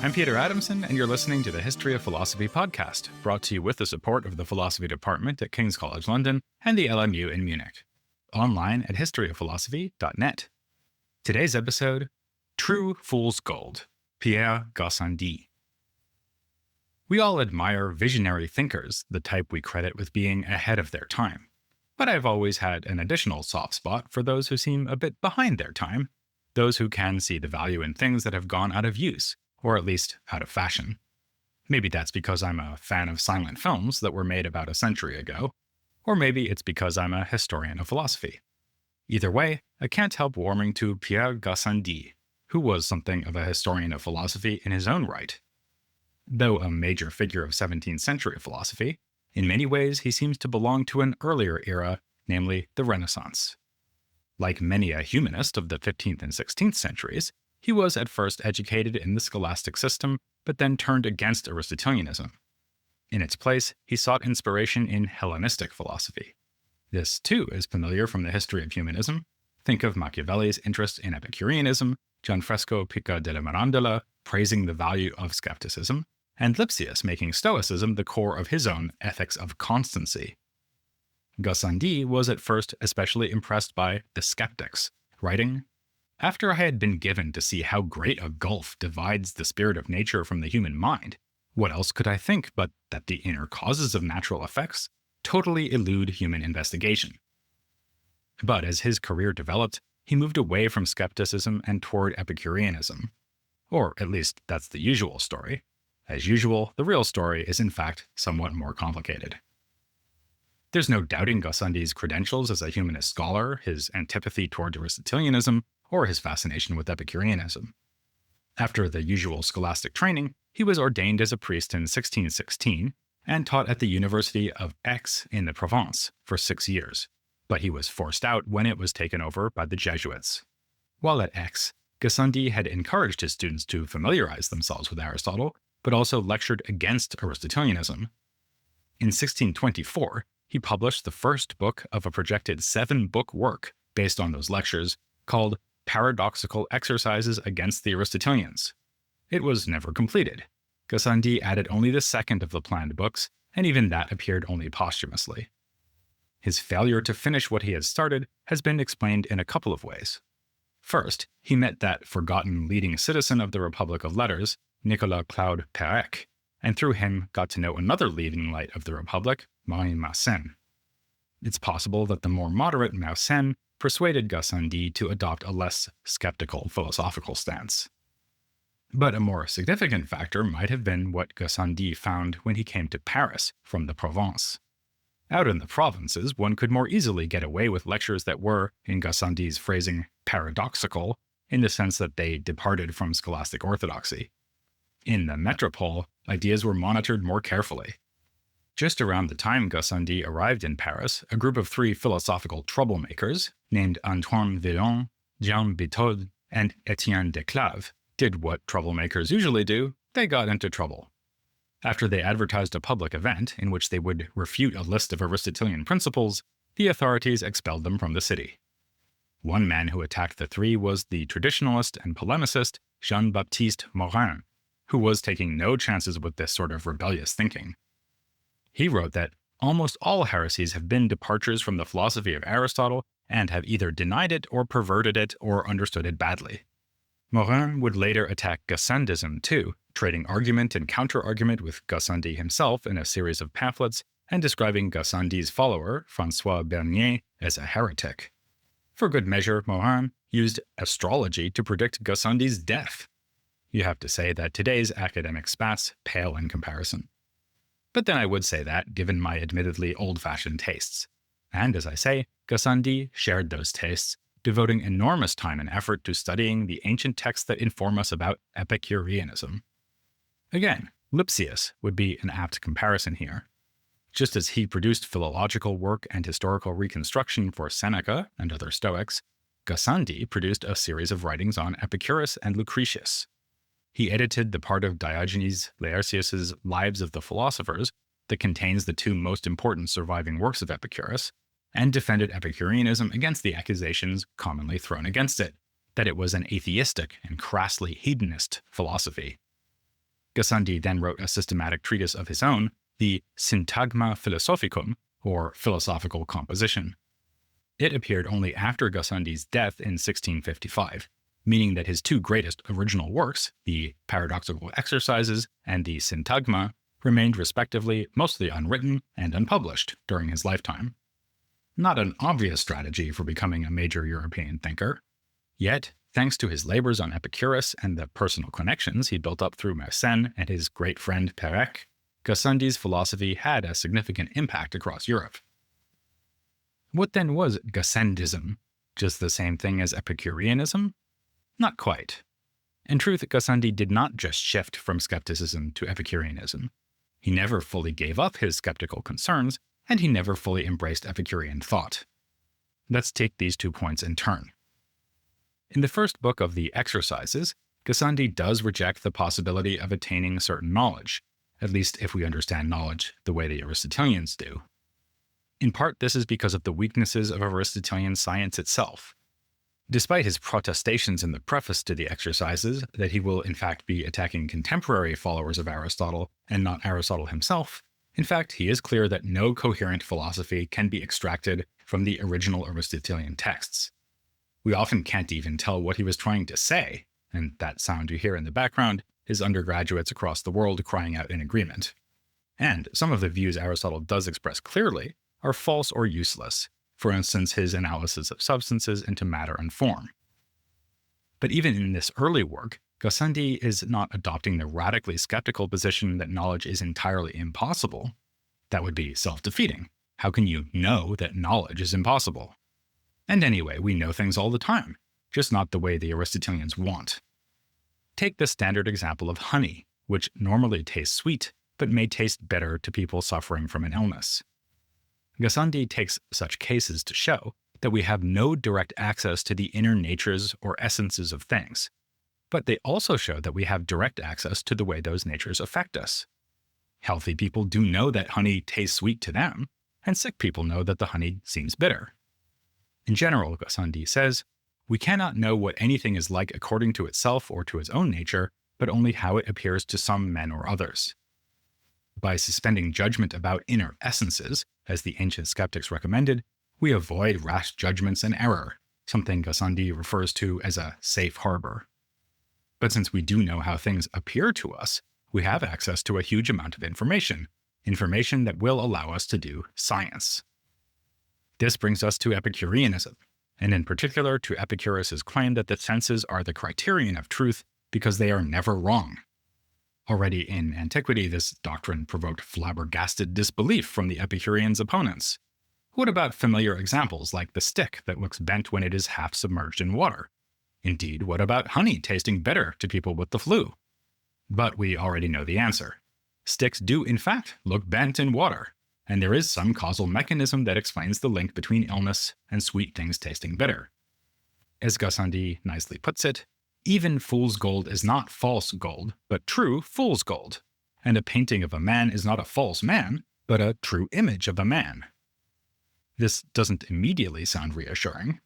I'm Peter Adamson, and you're listening to the History of Philosophy podcast, brought to you with the support of the Philosophy Department at King's College London and the LMU in Munich. Online at historyofphilosophy.net. Today's episode, True Fool's Gold, Pierre Gassendi. We all admire visionary thinkers, the type we credit with being ahead of their time. But I've always had an additional soft spot for those who seem a bit behind their time, those who can see the value in things that have gone out of use, or at least out of fashion. Maybe that's because I'm a fan of silent films that were made about a century ago, or maybe it's because I'm a historian of philosophy. Either way, I can't help warming to Pierre Gassendi, who was something of a historian of philosophy in his own right. Though a major figure of 17th century philosophy, in many ways he seems to belong to an earlier era, namely the Renaissance. Like many a humanist of the 15th and 16th centuries, he was at first educated in the scholastic system, but then turned against Aristotelianism. In its place, he sought inspiration in Hellenistic philosophy. This, too, is familiar from the history of humanism. Think of Machiavelli's interest in Epicureanism, Gianfrancesco Pica della Mirandola praising the value of skepticism, and Lipsius making Stoicism the core of his own ethics of constancy. Gassendi was at first especially impressed by the skeptics, writing, "After I had been given to see how great a gulf divides the spirit of nature from the human mind, what else could I think but that the inner causes of natural effects totally elude human investigation?" But as his career developed, he moved away from skepticism and toward Epicureanism. Or at least that's the usual story. As usual, the real story is in fact somewhat more complicated. There's no doubting Gassendi's credentials as a humanist scholar, his antipathy toward Aristotelianism, or his fascination with Epicureanism. After the usual scholastic training, he was ordained as a priest in 1616 and taught at the University of Aix in the Provence for 6 years, but he was forced out when it was taken over by the Jesuits. While at Aix, Gassendi had encouraged his students to familiarize themselves with Aristotle, but also lectured against Aristotelianism. In 1624, he published the first book of a projected 7-book work based on those lectures, called Paradoxical Exercises Against the Aristotelians. It was never completed. Gassendi added only the second of the planned books, and even that appeared only posthumously. His failure to finish what he had started has been explained in a couple of ways. First, he met that forgotten leading citizen of the Republic of Letters, Nicolas Claude Perec, and through him got to know another leading light of the Republic, Marie Mersenne. It's possible that the more moderate Mersenne persuaded Gassendi to adopt a less skeptical philosophical stance. But a more significant factor might have been what Gassendi found when he came to Paris from the Provence. Out in the provinces, one could more easily get away with lectures that were, in Gassendi's phrasing, paradoxical, in the sense that they departed from scholastic orthodoxy. In the metropole, ideas were monitored more carefully. Just around the time Gassendi arrived in Paris, a group of 3 philosophical troublemakers, named Antoine Villon, Jean Bithode, and Étienne Desclaves, did what troublemakers usually do: they got into trouble. After they advertised a public event in which they would refute a list of Aristotelian principles, the authorities expelled them from the city. One man who attacked the 3 was the traditionalist and polemicist Jean-Baptiste Morin, who was taking no chances with this sort of rebellious thinking. He wrote that almost all heresies have been departures from the philosophy of Aristotle and have either denied it or perverted it or understood it badly. Morin would later attack Gassendism too, trading argument and counter-argument with Gassendi himself in a series of pamphlets and describing Gassendi's follower, François Bernier, as a heretic. For good measure, Morin used astrology to predict Gassendi's death. You have to say that today's academic spats pale in comparison. But then I would say that, given my admittedly old-fashioned tastes. And as I say, Gassendi shared those tastes, devoting enormous time and effort to studying the ancient texts that inform us about Epicureanism. Again, Lipsius would be an apt comparison here. Just as he produced philological work and historical reconstruction for Seneca and other Stoics, Gassendi produced a series of writings on Epicurus and Lucretius. He edited the part of Diogenes Laertius's Lives of the Philosophers that contains the 2 most important surviving works of Epicurus, and defended Epicureanism against the accusations commonly thrown against it, that it was an atheistic and crassly hedonist philosophy. Gassendi then wrote a systematic treatise of his own, the Syntagma Philosophicum, or Philosophical Composition. It appeared only after Gassendi's death in 1655, meaning that his two greatest original works, the Paradoxical Exercises and the Syntagma, remained respectively mostly unwritten and unpublished during his lifetime. Not an obvious strategy for becoming a major European thinker. Yet, thanks to his labors on Epicurus and the personal connections he built up through Mersenne and his great friend Pierre, Gassendi's philosophy had a significant impact across Europe. What then was Gassendism? Just the same thing as Epicureanism? Not quite. In truth, Gassendi did not just shift from skepticism to Epicureanism. He never fully gave up his skeptical concerns, and he never fully embraced Epicurean thought. Let's take these 2 points in turn. In the first book of the Exercises, Gassendi does reject the possibility of attaining certain knowledge, at least if we understand knowledge the way the Aristotelians do. In part, this is because of the weaknesses of Aristotelian science itself. Despite his protestations in the preface to the Exercises that he will in fact be attacking contemporary followers of Aristotle and not Aristotle himself, in fact, he is clear that no coherent philosophy can be extracted from the original Aristotelian texts. We often can't even tell what he was trying to say, and that sound you hear in the background is undergraduates across the world crying out in agreement. And some of the views Aristotle does express clearly are false or useless, for instance his analysis of substances into matter and form. But even in this early work, Gassendi is not adopting the radically skeptical position that knowledge is entirely impossible. That would be self-defeating. How can you know that knowledge is impossible? And anyway, we know things all the time, just not the way the Aristotelians want. Take the standard example of honey, which normally tastes sweet, but may taste bitter to people suffering from an illness. Gassendi takes such cases to show that we have no direct access to the inner natures or essences of things, but they also show that we have direct access to the way those natures affect us. Healthy people do know that honey tastes sweet to them, and sick people know that the honey seems bitter. In general, Gassendi says, we cannot know what anything is like according to itself or to its own nature, but only how it appears to some men or others. By suspending judgment about inner essences, as the ancient skeptics recommended, we avoid rash judgments and error, something Gassendi refers to as a safe harbor. But since we do know how things appear to us, we have access to a huge amount of information that will allow us to do science. This brings us to Epicureanism, and in particular to Epicurus's claim that the senses are the criterion of truth because they are never wrong. Already in antiquity, this doctrine provoked flabbergasted disbelief from the Epicureans' opponents. What about familiar examples like the stick that looks bent when it is half submerged in water? Indeed, what about honey tasting bitter to people with the flu? But we already know the answer. Sticks do in fact look bent in water, and there is some causal mechanism that explains the link between illness and sweet things tasting bitter. As Gassendi nicely puts it, even fool's gold is not false gold, but true fool's gold, and a painting of a man is not a false man, but a true image of a man. This doesn't immediately sound reassuring.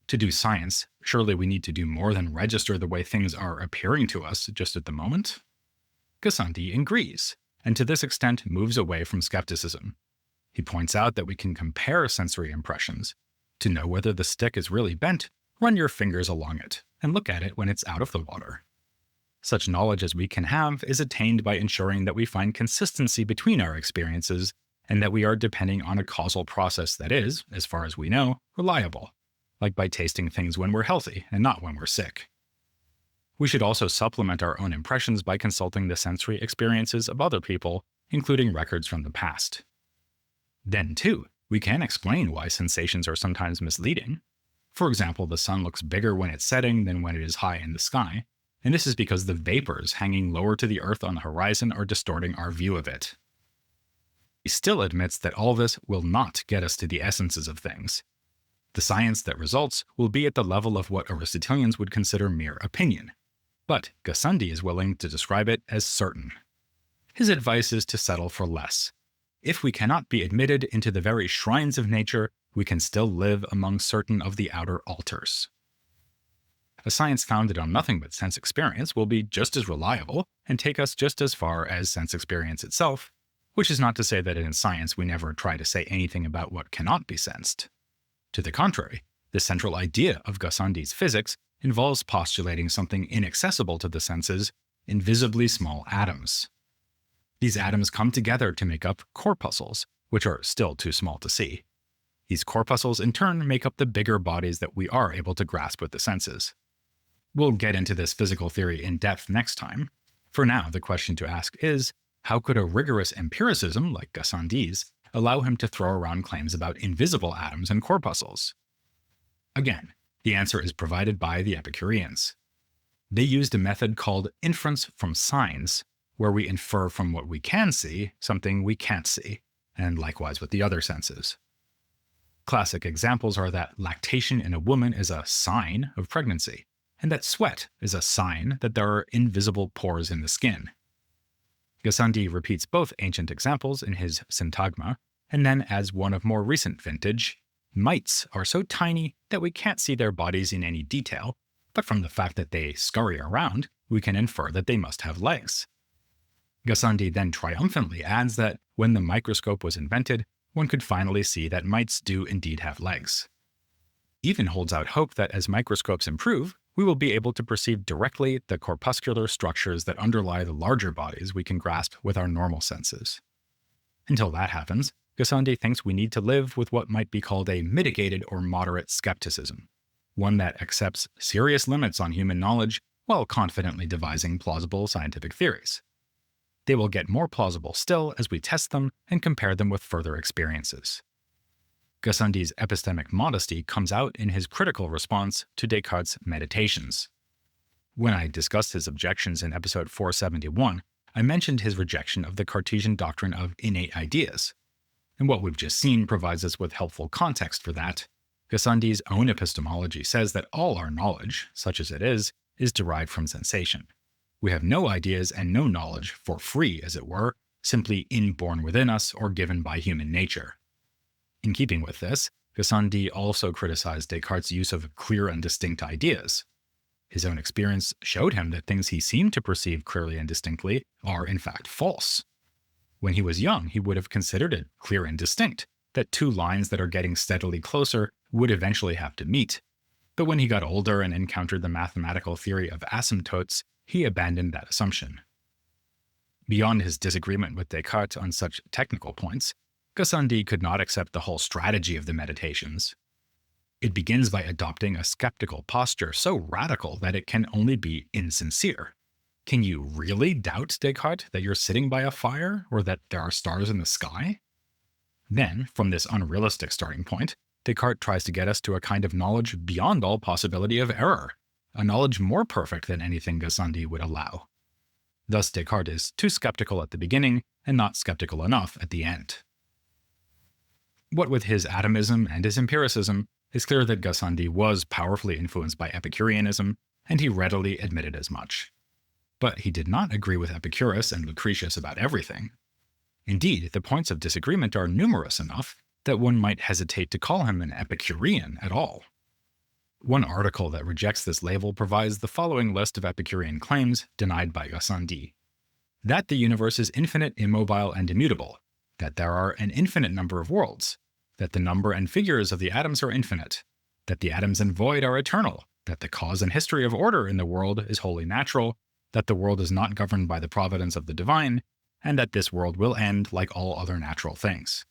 To do science, surely we need to do more than register the way things are appearing to us just at the moment? Gassendi agrees, and to this extent moves away from skepticism. He points out that we can compare sensory impressions. To know whether the stick is really bent, run your fingers along it, and look at it when it's out of the water. Such knowledge as we can have is attained by ensuring that we find consistency between our experiences, and that we are depending on a causal process that is, as far as we know, reliable, like by tasting things when we're healthy and not when we're sick. We should also supplement our own impressions by consulting the sensory experiences of other people, including records from the past. Then, too, we can explain why sensations are sometimes misleading. For example, the sun looks bigger when it's setting than when it is high in the sky, and this is because the vapors hanging lower to the Earth on the horizon are distorting our view of it. He still admits that all this will not get us to the essences of things. The science that results will be at the level of what Aristotelians would consider mere opinion, but Gassendi is willing to describe it as certain. His advice is to settle for less. If we cannot be admitted into the very shrines of nature, we can still live among certain of the outer altars. a science founded on nothing but sense experience will be just as reliable and take us just as far as sense experience itself, which is not to say that in science we never try to say anything about what cannot be sensed. To the contrary, the central idea of Gassendi's physics involves postulating something inaccessible to the senses, invisibly small atoms. These atoms come together to make up corpuscles, which are still too small to see. These corpuscles in turn make up the bigger bodies that we are able to grasp with the senses. We'll get into this physical theory in depth next time. For now, the question to ask is, how could a rigorous empiricism like Gassendi's allow him to throw around claims about invisible atoms and corpuscles? Again, the answer is provided by the Epicureans. They used a method called inference from signs, where we infer from what we can see something we can't see, and likewise with the other senses. Classic examples are that lactation in a woman is a sign of pregnancy, and that sweat is a sign that there are invisible pores in the skin. Gassendi repeats both ancient examples in his Syntagma, and then adds one of more recent vintage. Mites are so tiny that we can't see their bodies in any detail, but from the fact that they scurry around, we can infer that they must have legs. Gassendi then triumphantly adds that when the microscope was invented, one could finally see that mites do indeed have legs. Even holds out hope that as microscopes improve, we will be able to perceive directly the corpuscular structures that underlie the larger bodies we can grasp with our normal senses. Until that happens, Gassendi thinks we need to live with what might be called a mitigated or moderate skepticism, one that accepts serious limits on human knowledge while confidently devising plausible scientific theories. They will get more plausible still as we test them and compare them with further experiences. Gassendi's epistemic modesty comes out in his critical response to Descartes' Meditations. When I discussed his objections in episode 471, I mentioned his rejection of the Cartesian doctrine of innate ideas. And what we've just seen provides us with helpful context for that. Gassendi's own epistemology says that all our knowledge, such as it is derived from sensation. We have no ideas and no knowledge for free, as it were, simply inborn within us or given by human nature. In keeping with this, Gassendi also criticized Descartes' use of clear and distinct ideas. His own experience showed him that things he seemed to perceive clearly and distinctly are in fact false. When he was young, he would have considered it clear and distinct that two lines that are getting steadily closer would eventually have to meet. But when he got older and encountered the mathematical theory of asymptotes, he abandoned that assumption. Beyond his disagreement with Descartes on such technical points, Gassendi could not accept the whole strategy of the Meditations. It begins by adopting a skeptical posture so radical that it can only be insincere. Can you really doubt, Descartes, that you're sitting by a fire or that there are stars in the sky? Then, from this unrealistic starting point, Descartes tries to get us to a kind of knowledge beyond all possibility of error, a knowledge more perfect than anything Gassendi would allow. Thus, Descartes is too skeptical at the beginning and not skeptical enough at the end. What with his atomism and his empiricism, it's clear that Gassendi was powerfully influenced by Epicureanism, and he readily admitted as much. But he did not agree with Epicurus and Lucretius about everything. Indeed, the points of disagreement are numerous enough that one might hesitate to call him an Epicurean at all. One article that rejects this label provides the following list of Epicurean claims denied by Gassendi. That the universe is infinite, immobile, and immutable, that there are an infinite number of worlds, that the number and figures of the atoms are infinite, that the atoms and void are eternal, that the cause and history of order in the world is wholly natural, that the world is not governed by the providence of the divine, and that this world will end like all other natural things.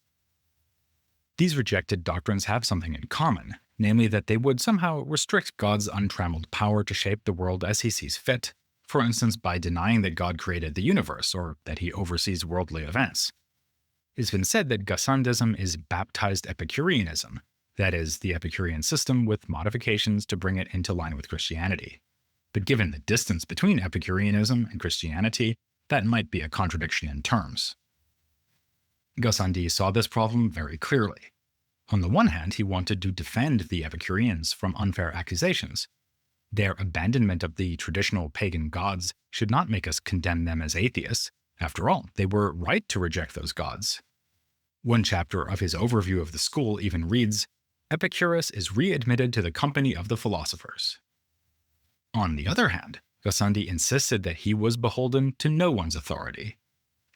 These rejected doctrines have something in common, namely that they would somehow restrict God's untrammeled power to shape the world as he sees fit, for instance by denying that God created the universe or that he oversees worldly events. It's been said that Gassendism is baptized Epicureanism, that is, the Epicurean system with modifications to bring it into line with Christianity. But given the distance between Epicureanism and Christianity, that might be a contradiction in terms. Gassendi saw this problem very clearly. On the one hand, he wanted to defend the Epicureans from unfair accusations. Their abandonment of the traditional pagan gods should not make us condemn them as atheists. After all, they were right to reject those gods. One chapter of his overview of the school even reads, "Epicurus is readmitted to the company of the philosophers." On the other hand, Gassendi insisted that he was beholden to no one's authority.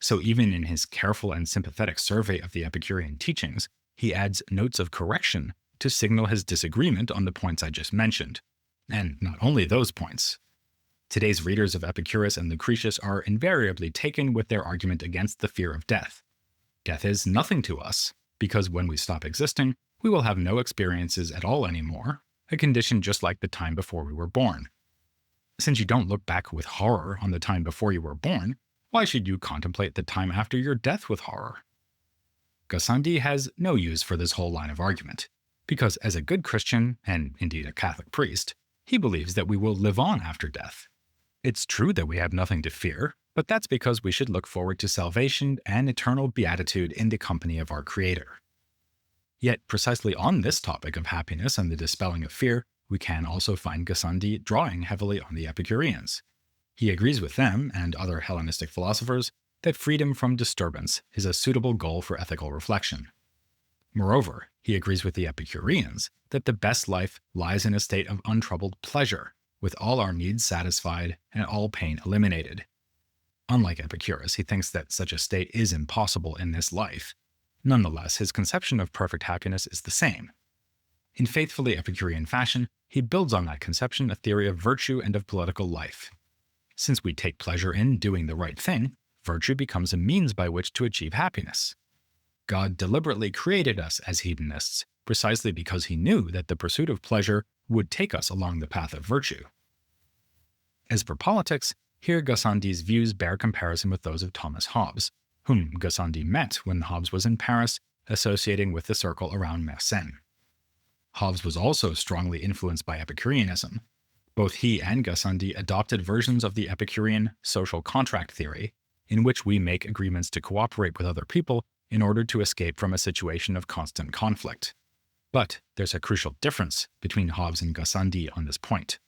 So even in his careful and sympathetic survey of the Epicurean teachings, he adds notes of correction to signal his disagreement on the points I just mentioned. And not only those points. Today's readers of Epicurus and Lucretius are invariably taken with their argument against the fear of death. Death is nothing to us, because when we stop existing, we will have no experiences at all anymore, a condition just like the time before we were born. Since you don't look back with horror on the time before you were born, why should you contemplate the time after your death with horror? Gassendi has no use for this whole line of argument, because as a good Christian, and indeed a Catholic priest, he believes that we will live on after death. It's true that we have nothing to fear, but that's because we should look forward to salvation and eternal beatitude in the company of our Creator. Yet, precisely on this topic of happiness and the dispelling of fear, we can also find Gassendi drawing heavily on the Epicureans. He agrees with them, and other Hellenistic philosophers, that freedom from disturbance is a suitable goal for ethical reflection. Moreover, he agrees with the Epicureans that the best life lies in a state of untroubled pleasure, with all our needs satisfied and all pain eliminated. Unlike Epicurus, he thinks that such a state is impossible in this life. Nonetheless, his conception of perfect happiness is the same. In faithfully Epicurean fashion, he builds on that conception a theory of virtue and of political life. Since we take pleasure in doing the right thing, virtue becomes a means by which to achieve happiness. God deliberately created us as hedonists, precisely because he knew that the pursuit of pleasure would take us along the path of virtue. As for politics, here Gassendi's views bear comparison with those of Thomas Hobbes, whom Gassendi met when Hobbes was in Paris, associating with the circle around Mersenne. Hobbes was also strongly influenced by Epicureanism. Both he and Gassendi adopted versions of the Epicurean social contract theory, in which we make agreements to cooperate with other people in order to escape from a situation of constant conflict. But there's a crucial difference between Hobbes and Gassendi on this point.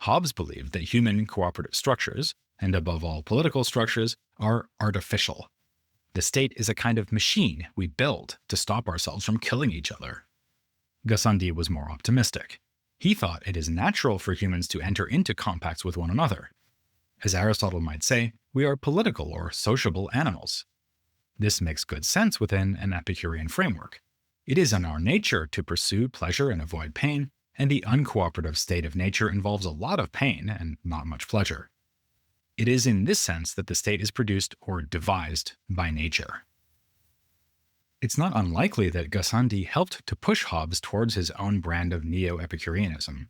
Hobbes believed that human cooperative structures, and above all political structures, are artificial. The state is a kind of machine we build to stop ourselves from killing each other. Gassendi was more optimistic. He thought it is natural for humans to enter into compacts with one another. As Aristotle might say, we are political or sociable animals. This makes good sense within an Epicurean framework. It is in our nature to pursue pleasure and avoid pain, and the uncooperative state of nature involves a lot of pain and not much pleasure. It is in this sense that the state is produced or devised by nature. It's not unlikely that Gassendi helped to push Hobbes towards his own brand of neo-Epicureanism.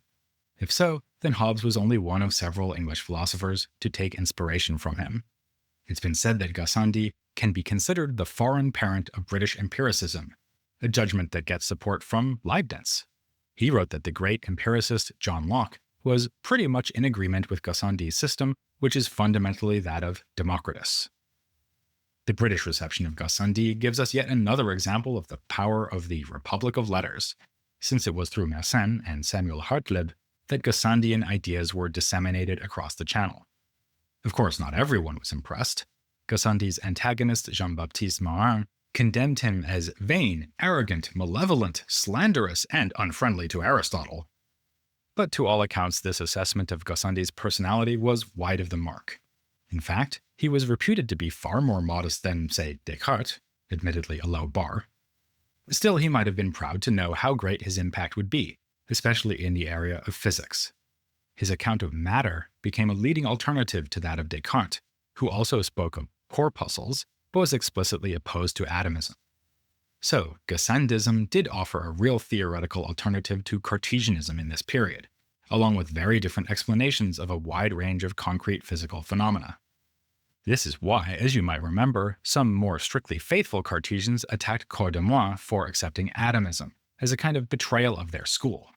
If so, then Hobbes was only one of several English philosophers to take inspiration from him. It's been said that Gassendi can be considered the foreign parent of British empiricism, a judgment that gets support from Leibniz. He wrote that the great empiricist John Locke was pretty much in agreement with Gassendi's system, which is fundamentally that of Democritus. The British reception of Gassendi gives us yet another example of the power of the Republic of Letters, since it was through Mersenne and Samuel Hartlib that Gassendian ideas were disseminated across the Channel. Of course, not everyone was impressed. Gassendi's antagonist Jean-Baptiste Marin condemned him as vain, arrogant, malevolent, slanderous, and unfriendly to Aristotle. But to all accounts, this assessment of Gassendi's personality was wide of the mark. In fact, he was reputed to be far more modest than, say, Descartes, admittedly a low bar. Still, he might have been proud to know how great his impact would be, especially in the area of physics. His account of matter became a leading alternative to that of Descartes, who also spoke of corpuscles, but was explicitly opposed to atomism. So, Gassendism did offer a real theoretical alternative to Cartesianism in this period, along with very different explanations of a wide range of concrete physical phenomena. This is why, as you might remember, some more strictly faithful Cartesians attacked Cordemois for accepting atomism, as a kind of betrayal of their school.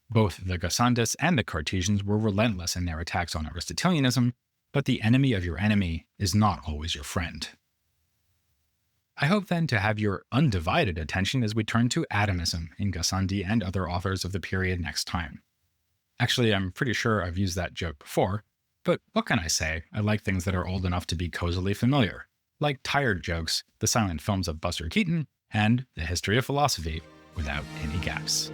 Both the Gassendists and the Cartesians were relentless in their attacks on Aristotelianism, but the enemy of your enemy is not always your friend. I hope then to have your undivided attention as we turn to atomism in Gassendi and other authors of the period next time. Actually, I'm pretty sure I've used that joke before, but what can I say? I like things that are old enough to be cozily familiar, like Tired Jokes, the silent films of Buster Keaton, and The History of Philosophy without any gaps.